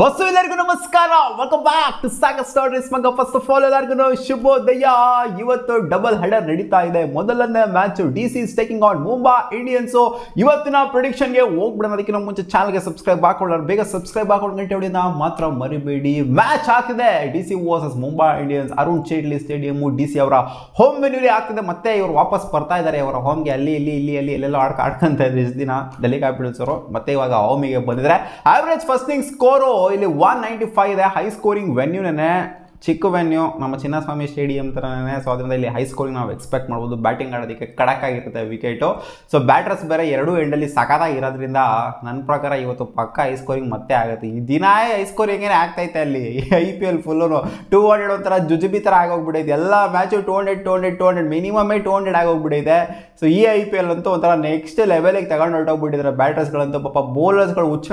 Bus ಎಲ್ಲರಿಗೂ ನಮಸ್ಕಾರ, welcome back to Sagar stories. ಮಗ ಫಸ್ಟ್ ಆಫ್ ಆಲ್ ಎಲ್ಲರಿಗೂ ಶುಭೋದಯ. ಇವತ್ತು ಡಬಲ್ ಹೆಡರ್ ನಡೀತಾ ಇದೆ. ಮೊದಲನೇ match DC is taking on Mumbai Indians. ಇವತ್ತಿನ ಪ್ರಿಡಿಕ್ಷನ್ಗೆ ಹೋಗ್ಬಿಡೋಣ. ಅದಕ್ಕಿಂತ ಮುಂಚೆ ಚಾನಲ್ಗೆ ಸಬ್ಸ್ಕ್ರೈಬ್ ಹಾಕೊಳ್ಳೋರು ಬೇಗ ಸಬ್ಸ್ಕ್ರೈಬ್ ಹಾಕೊಂಡು ಗಂಟೆ ಹೊಡಿಯೋಣ ಮಾತ್ರ ಮರಿಬೇಡಿ. ಮ್ಯಾಚ್ ಆಗ್ತಿದೆ DC versus Mumbai Indians. Arun Jaitley stadium DC ಅವರ ಹೋಮ್ ವೆನ್ಯೂಲಿ ಆಗ್ತಿದೆ. ಮತ್ತೆ ಇವರು ವಾಪಸ್ ಬರ್ತಾ ಇದ್ದಾರೆ ಅವರ ಹೋಮ್ಗೆ. ಅಲ್ಲಿ ಎಲ್ಲೆಲ್ಲೋ ಆಡ್ಕೊಂತ ಇದ್ರು ಇಷ್ಟು ದಿನ ಡೆಲ್ಲಿ ಕ್ಯಾಪಿಟಲ್ಸ್ ಅವರು. ಮತ್ತೆ ಇವಾಗ ಹೋಮಿಗೆ ಬಂದಿದ್ದಾರೆ. ಆವರೇಜ್ ಫಸ್ಟಿಂಗ್ ಸ್ಕೋರು ಇಲ್ಲಿ 195 ಇದೆ. ಹೈ ಸ್ಕೋರಿಂಗ್ ವೆನ್ಯೂನೇ, ಚಿಕ್ಕ ವೆನ್ಯೂ, ನಮ್ಮ ಚಿನ್ನಸ್ವಾಮಿ ಸ್ಟೇಡಿಯಂ ಥರನೇ. ಸೊ ಅದರಿಂದ ಇಲ್ಲಿ ಹೈ ಸ್ಕೋರಿಂಗ್ ನಾವು ಎಕ್ಸ್ಪೆಕ್ಟ್ ಮಾಡ್ಬೋದು. ಬ್ಯಾಟಿಂಗ್ ಆಡೋದಕ್ಕೆ ಕಡಕ್ ಆಗಿರುತ್ತೆ ವಿಕೆಟು. ಸೊ ಬ್ಯಾಟರ್ಸ್ ಬೇರೆ ಎರಡೂ ಎಂಡಲ್ಲಿ ಸಖತ್ತಾಗಿರೋದ್ರಿಂದ ನನ್ನ ಪ್ರಕಾರ ಇವತ್ತು ಪಕ್ಕ ಹೈ ಸ್ಕೋರಿಂಗ್ ಮತ್ತೆ ಆಗುತ್ತೆ. ಈ ದಿನ ಹೈ ಸ್ಕೋರಿಂಗ್ ಏನೇ ಆಗ್ತೈತೆ ಅಲ್ಲಿ. IPL ಫುಲ್ಲು 200 ಒಂಥರ ಜುಜುಬಿ ಥರ ಆಗೋಗ್ಬಿಟ್ಟೈತೆ. ಎಲ್ಲ ಮ್ಯಾಚು 200 ಮಿನಿಮಮ್ 200 ಆಗೋಗ್ಬಿಟ್ಟೈತೆ. ಸೊ ಈ IPL ಅಂತೂ ಒಂಥರ ನೆಕ್ಸ್ಟ್ ಲೆವೆಲಿಗೆ ತಗೊಂಡು ಹೊರಟೋಗ್ಬಿಟ್ಟಿದ್ದಾರೆ ಬ್ಯಾಟರ್ಸ್ಗಳಂತೂ. ಪಾಪ ಬೌಲರ್ಸ್ಗಳು ಹುಚ್ಚ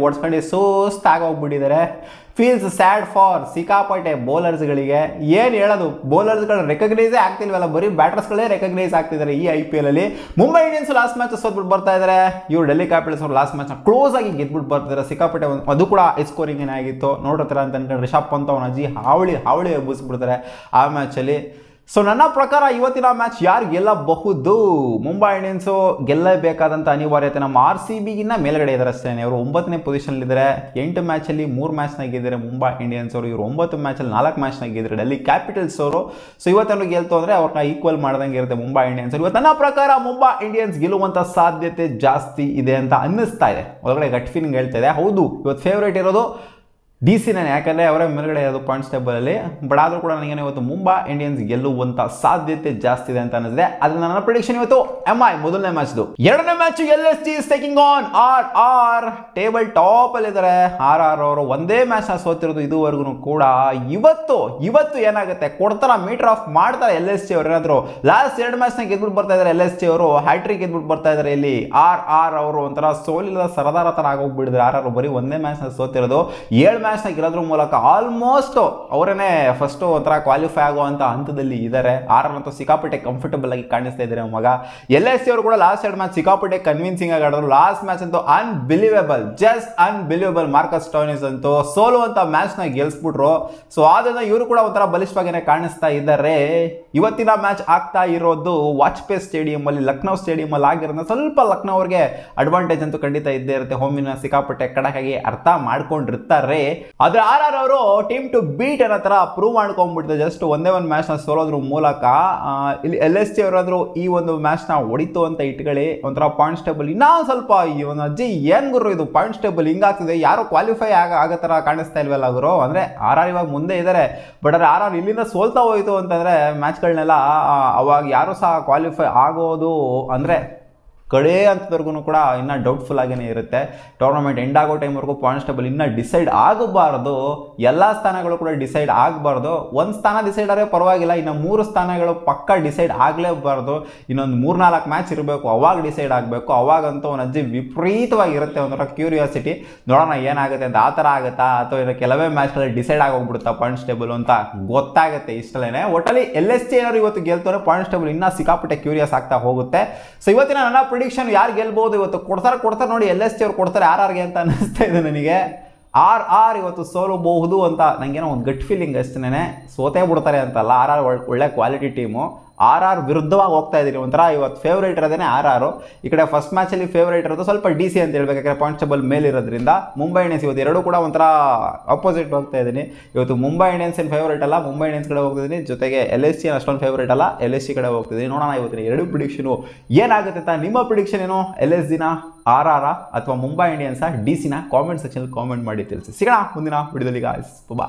ಓಡಿಸ್ಕೊಂಡು ಸುಸ್ತಾಗೋಗ್ಬಿಟ್ಟಿದ್ದಾರೆ. ಫೀಲ್ಸ್ ಸ್ಯಾಡ್ ಫಾರ್ ಸಿಕ್ಕಾಪಟ್ಟೆ ಬೌಲರ್ಸ್ಗಳಿಗೆ. ಏನು ಹೇಳೋದು, ಬೌಲರ್ಸ್ಗಳು ರೆಕಗ್ನೈಸೇ ಆಗ್ತಿಲ್ವಲ್ಲ, ಬರೀ ಬ್ಯಾಟರ್ಸ್ಗಳೇ ರೆಕಗ್ನೈಸ್ ಆಗ್ತಿದ್ದಾರೆ ಈ IPL ಅಲ್ಲಿ. ಮುಂಬೈ ಇಂಡಿಯನ್ಸ್ ಲಾಸ್ಟ್ ಮ್ಯಾಚ್ ಸೋತ್ಬಿಟ್ಟು ಬರ್ತಾ ಇದ್ದಾರೆ. ಇವರು ಡೆಲ್ಲಿ ಕ್ಯಾಪಿಟಲ್ಸ್ ಅವರು ಲಾಸ್ಟ್ ಮ್ಯಾಚ್ನ ಕ್ಲೋಸ್ ಆಗಿ ಗೆದ್ಬಿಟ್ಟು ಬರ್ತಿದ್ದಾರೆ. ಸಿಕ್ಕಾಪಟ್ಟೆ ಅದು ಕೂಡ ಹೈ ಸ್ಕೋರಿಂಗ್ ಏನಾಗಿತ್ತು ನೋಡಿರ್ತಾರೆ ಅಂತ ಅನ್ಕೊಂಡು ರಿಷಬ್ ಪಂತ್ ಅವನ ಅಜ್ಜಿ ಹಾವಳಿ ಎಬ್ಬಿಸ್ಬಿಡ್ತಾರೆ ಆ ಮ್ಯಾಚಲ್ಲಿ. ಸೊ ನನ್ನ ಪ್ರಕಾರ ಇವತ್ತಿನ ಮ್ಯಾಚ್ ಯಾರು ಗೆಲ್ಲಬಹುದು? ಮುಂಬೈ ಇಂಡಿಯನ್ಸು ಗೆಲ್ಲಬೇಕಾದಂಥ ಅನಿವಾರ್ಯತೆ. ನಮ್ಮ RCBಗಿನ್ನ ಮೇಲ್ಗಡೆ ಇದ್ದಾರೆ ಅಷ್ಟೇ. ಅವರು 9ನೇ ಪೊಸಿಷನ್ಲಿದ್ದಾರೆ. 8 ಮ್ಯಾಚಲ್ಲಿ 3 ಮ್ಯಾಚ್ನ ಗೆದ್ದಿದ್ದಾರೆ ಮುಂಬೈ ಇಂಡಿಯನ್ಸ್ ಅವರು. ಇವರು 9 ಮ್ಯಾಚಲ್ಲಿ 4 ಮ್ಯಾಚ್ನ ಗೆದ್ದಿದ್ದಾರೆ ಡೆಲ್ಲಿ ಕ್ಯಾಪಿಟಲ್ಸ್ ಅವರು. ಸೊ ಇವತ್ತನ್ನು ಗೆಲ್ತು ಅಂದರೆ ಅವ್ರನ್ನ ಈಕ್ವಲ್ ಮಾಡ್ದಂಗೆ ಇರುತ್ತೆ ಮುಂಬೈ ಇಂಡಿಯನ್ಸ್. ಇವತ್ತು ನನ್ನ ಪ್ರಕಾರ ಮುಂಬೈ ಇಂಡಿಯನ್ಸ್ ಗೆಲ್ಲುವಂಥ ಸಾಧ್ಯತೆ ಜಾಸ್ತಿ ಇದೆ ಅಂತ ಅನ್ನಿಸ್ತಾ ಇದೆ. ಒಳಗಡೆ ಗಟ್ ಫೀಲಿಂಗ್ ಹೇಳ್ತಾ ಇದೆ. ಹೌದು, ಇವತ್ತು ಫೇವ್ರೇಟ್ ಇರೋದು DCನೇ, ಯಾಕಂದರೆ ಅವರೇ ಮೇಲ್ಗಡೆ ಇರೋದು ಪಾಯಿಂಟ್ಸ್ ಟೇಬಲಲ್ಲಿ. ಬಟ್ ಆದರೂ ಕೂಡ ನನಗೇನು ಇವತ್ತು ಮುಂಬೈ ಇಂಡಿಯನ್ಸ್ ಗೆಲ್ಲುವಂಥ ಸಾಧ್ಯತೆ ಜಾಸ್ತಿ ಇದೆ ಅಂತ ಅನ್ನಿಸಿದೆ. ಅದನ್ನ ನನ್ನ ಪ್ರಿಡಿಕ್ಷನ್ ಇವತ್ತು MI ಮೊದಲನೇ ಮ್ಯಾಚ್ದು. ಎರಡನೇ match LSG is taking on RR. Table top ಅಲ್ಲಿ ಇದ್ದಾರೆ RR ಅವರು. ಒಂದೇ ಮ್ಯಾಚ್ನ ಸೋತಿರೋದು ಇದುವರೆಗೂ ಕೂಡ. ಇವತ್ತು ಏನಾಗುತ್ತೆ, ಕೊಡ್ತಾರ ಮೀಟರ್ ಆಫ್ ಮಾಡ್ತಾರೆ LSG ಅವರು. ಏನಾದ್ರು ಲಾಸ್ಟ್ 2 ಮ್ಯಾಚ್ನ ಗೆದ್ಬಿಟ್ಟು ಬರ್ತಾ ಇದ್ದಾರೆ LSG ಅವರು. ಹ್ಯಾಟ್ರಿಕ್ ಗೆದ್ಬಿಟ್ಟು ಬರ್ತಾ ಇದ್ದಾರೆ ಇಲ್ಲಿ RR ಅವರು. ಒಂಥರ ಸೋಲಿಲ್ಲದ ಸರದಾರ ಥರ ಆಗೋಗ್ಬಿಟ್ಟಿದ್ದಾರೆ RR. ಬರೀ ಒಂದೇ ಮ್ಯಾಚ್ನ ಸೋತಿರೋದು. 7 ಮ್ಯಾಚ್ನ ಗೆಲ್ಲೋದ್ರ ಮೂಲಕ ಆಲ್ಮೋಸ್ಟ್ ಅವರೇನೆ ಫಸ್ಟ್ ಒಂಥರ ಕ್ವಾಲಿಫೈ ಆಗುವಂತ ಹಂತದಲ್ಲಿ ಇದ್ದಾರೆ. RR ಅಂತೂ ಸಿಕ್ಕಾಪಟ್ಟೆ ಕಂಫರ್ಟಬಲ್ ಆಗಿ ಕಾಣಿಸ್ತಾ ಇದ್ದಾರೆ ಮಗ. LSG ಅವರು ಕೂಡ ಲಾಸ್ಟ್ 2 ಮ್ಯಾಚ್ ಸಿಕ್ಕಾಪಟ್ಟೆ ಕನ್ವಿನ್ಸಿಂಗ್ ಆಗಿ ಆಡಿದ್ರು. ಲಾಸ್ಟ್ ಮ್ಯಾಚ್ ಅಂತೂ ಅನ್ಬಿಲಿವೇಬಲ್, ಜಸ್ಟ್ ಅನ್ಬಿಲಿವೇಬಲ್. ಮಾರ್ಕಸ್ ಸ್ಟೋಯ್ನಿಸ್ ಅಂತೂ ಸೋಲುವಂತ ಮ್ಯಾಚ್ನ ಗೆಲ್ಸ್ಬಿಟ್ರು. ಸೊ ಆದ್ರಿಂದ ಇವರು ಕೂಡ ಒಂಥರ ಬಲಿಷ್ಠವಾಗಿನೇ ಕಾಣಿಸ್ತಾ ಇದ್ದಾರೆ. ಇವತ್ತಿನ ಮ್ಯಾಚ್ ಆಗ್ತಾ ಇರೋದು ವಾಜಪೇಯಿ ಸ್ಟೇಡಿಯಂ ಅಲ್ಲಿ, ಲಕ್ನೋ ಸ್ಟೇಡಿಯಂ ಅಲ್ಲಿ ಆಗಿರೋದ್ರಿಂದ ಸ್ವಲ್ಪ ಲಕ್ನೋ ಅವ್ರಿಗೆ ಅಡ್ವಾಂಟೇಜ್ ಅಂತೂ ಖಂಡಿತ ಇದ್ದೇ ಇರುತ್ತೆ. ಹೋಮಿನ ಸಿಕ್ಕಾಪಟ್ಟೆ ಕಡಕಾಗಿ ಅರ್ಥ ಮಾಡ್ಕೊಂಡಿರ್ತಾರೆ. ಆದ್ರೆ RR ಅವರು ಟೀಮ್ ಟು ಬೀಟ್ ಅನ್ನೋ ತರ ಪ್ರೂವ್ ಮಾಡ್ಕೊಂಡ್ಬಿಡ್ತಾರೆ. ಜಸ್ಟ್ ಒಂದೇ ಒಂದು ಮ್ಯಾಚ್ ನ ಸೋಲೋದ್ರ ಮೂಲಕ. ಇಲ್ಲಿ LSG ಅವರಾದ್ರು ಈ ಒಂದು ಮ್ಯಾಚ್ ನ ಹೊಡಿತು ಅಂತ ಇಟ್ಕೊಳ್ಳಿ, ಒಂಥರ ಪಾಯಿಂಟ್ಸ್ ಟೇಬಲ್ ಇನ್ನೂ ಸ್ವಲ್ಪ ಈ ಒಂದು ಅಜ್ಜಿ ಏನ್ ಗುರು ಇದು ಪಾಯಿಂಟ್ಸ್ ಟೇಬಲ್ ಹಿಂಗಾಗ್ತಿದೆ, ಯಾರು ಕ್ವಾಲಿಫೈ ಆಗೋ ತರ ಕಾಣಿಸ್ತಾ ಇಲ್ವಲ್ಲ ಗುರು. ಅಂದ್ರೆ RR ಇವಾಗ ಮುಂದೆ ಇದ್ದಾರೆ. ಬಟ್ ಆದ್ರೆ RR ಇಲ್ಲಿಂದ ಸೋಲ್ತಾ ಹೋಯ್ತು ಅಂತಂದ್ರೆ ಮ್ಯಾಚ್ಗಳನ್ನೆಲ್ಲ, ಅವಾಗ ಯಾರು ಸಹ ಕ್ವಾಲಿಫೈ ಆಗೋದು ಅಂದ್ರೆ ಕಡೆ ಅಂತವರೆಗೂ ಕೂಡ ಇನ್ನೂ ಡೌಟ್ಫುಲ್ ಆಗೇ ಇರುತ್ತೆ. ಟೂರ್ನಮೆಂಟ್ ಎಂಡ್ ಆಗೋ ಟೈಮ್ವರೆಗೂ ಪಾಯಿಂಟ್ಸ್ ಟೇಬಲ್ ಇನ್ನೂ ಡಿಸೈಡ್ ಆಗಬಾರ್ದು. ಎಲ್ಲ ಸ್ಥಾನಗಳು ಕೂಡ ಡಿಸೈಡ್ ಆಗಬಾರ್ದು. ಒಂದು ಸ್ಥಾನ ಡಿಸೈಡ್ ಆದರೆ ಪರವಾಗಿಲ್ಲ, ಇನ್ನು 3 ಸ್ಥಾನಗಳು ಪಕ್ಕ ಡಿಸೈಡ್ ಆಗಲೇಬಾರ್ದು. ಇನ್ನೊಂದು 3-4 ಮ್ಯಾಚ್ ಇರಬೇಕು, ಅವಾಗ ಡಿಸೈಡ್ ಆಗಬೇಕು. ಅವಾಗಂತೂ ಒಂದು ಅಜ್ಜಿ ವಿಪರೀತವಾಗಿರುತ್ತೆ. ಒಂಥರ ಕ್ಯೂರಿಯಾಸಿಟಿ, ನೋಡೋಣ ಏನಾಗುತ್ತೆ ಅಂತ. ಆ ಥರ ಆಗುತ್ತಾ ಅಥವಾ ಇನ್ನು ಕೆಲವೇ ಮ್ಯಾಚ್ಗಳಲ್ಲಿ ಡಿಸೈಡ್ ಆಗೋಗ್ಬಿಡುತ್ತಾ ಪಾಯಿಂಟ್ಸ್ ಟೇಬಲ್ ಅಂತ ಗೊತ್ತಾಗುತ್ತೆ ಇಷ್ಟಲ್ಲೇ. ಒಟ್ಟಲ್ಲಿ LSG ಏನಾದ್ರು ಇವತ್ತು ಗೆಲ್ತಾರೆ, ಪಾಯಿಂಟ್ಸ್ ಟೇಬಲ್ ಇನ್ನೂ ಸಿಕ್ಕಾಪಟ್ಟೆ ಕ್ಯೂರಿಯಸ್ ಆಗ್ತಾ ಹೋಗುತ್ತೆ. ಸೊ ಇವತ್ತಿನ ನನ್ನ ಪ್ರಿಡಿಕ್ಷನ್ ಯಾರು ಗೆಲ್ಬಹುದು ಇವತ್ತು ಕೊಡ್ತಾರೆ ನೋಡಿ. LSG ಅವ್ರು ಕೊಡ್ತಾರೆ RRಗೆ ಅಂತ ಅನ್ನಿಸ್ತಾ ಇದೆ ನನಗೆ. RR ಇವತ್ತು ಸೋಲಬಹುದು ಅಂತ ನನಗೇನೋ ಒಂದು ಗಟ್ ಫೀಲಿಂಗ್ ಅಷ್ಟೇನೆ. ಸೋತೇ ಬಿಡ್ತಾರೆ ಅಂತಲ್ಲ, RR ಒಳ್ಳೆ ಕ್ವಾಲಿಟಿ ಟೀಮು. RR ವಿರುದ್ಧವಾಗಿ ಹೋಗ್ತಾ ಇದ್ದೀನಿ. ಒಂಥರ ಇವತ್ತು ಫೇವ್ರೇಟ್ ಇರೋದೇನೆ RR. ಈ ಕಡೆ ಫಸ್ಟ್ ಮ್ಯಾಚಲ್ಲಿ ಫೇವ್ರೇಟ್ ಇರೋದು ಸ್ವಲ್ಪ DC ಅಂತ ಹೇಳ್ಬೇಕು, ಯಾಕಂದರೆ ಪಾಯಿಂಟ್ಸ್ ಟೇಬಲ್ ಮೇಲಿರೋದ್ರಿಂದ. ಮುಂಬೈ ಇಂಡಿಯನ್ಸ್ ಇವತ್ತು ಎರಡೂ ಕೂಡ ಒಂಥರ ಅಪೋಸಿಟ್ ಹೋಗ್ತಾ ಇದ್ದೀನಿ. ಇವತ್ತು ಮುಂಬೈ ಇಂಡಿಯನ್ಸ್ ಏನು ಫೇವ್ರೇಟ್ ಅಲ್ಲ, ಮುಂಬೈ ಇಂಡಿಯನ್ಸ್ ಕಡೆ ಹೋಗ್ತಿದ್ದೀನಿ. ಜೊತೆಗೆ LSG ಅಷ್ಟೊಂದು ಫೇವ್ರೇಟ್ ಅಲ್ಲ, LSG ಕಡೆ ಹೋಗ್ತಿದ್ದೀನಿ. ನೋಡೋಣ ಇವತ್ತಿನ ಎರಡು ಪ್ರಿಡಿಕ್ಷನು ಏನಾಗುತ್ತೆ ಅಂತ. ನಿಮ್ಮ ಪ್ರಿಡಿಕ್ಷನ್ ಏನು? LSGನ, RR ಅಥವಾ ಮುಂಬೈ ಇಂಡಿಯನ್ಸ, DCನ? ಕಾಮೆಂಟ್ ಸೆಕ್ಷನ್ ಕಾಮೆಂಟ್ ಮಾಡಿ ತಿಳಿಸಿ. ಸಿಗೋಣ ಮುಂದಿನ ವಿಡಿಯೋದಲ್ಲಿ ಗಾಯ್ಸ್. ಬಾ.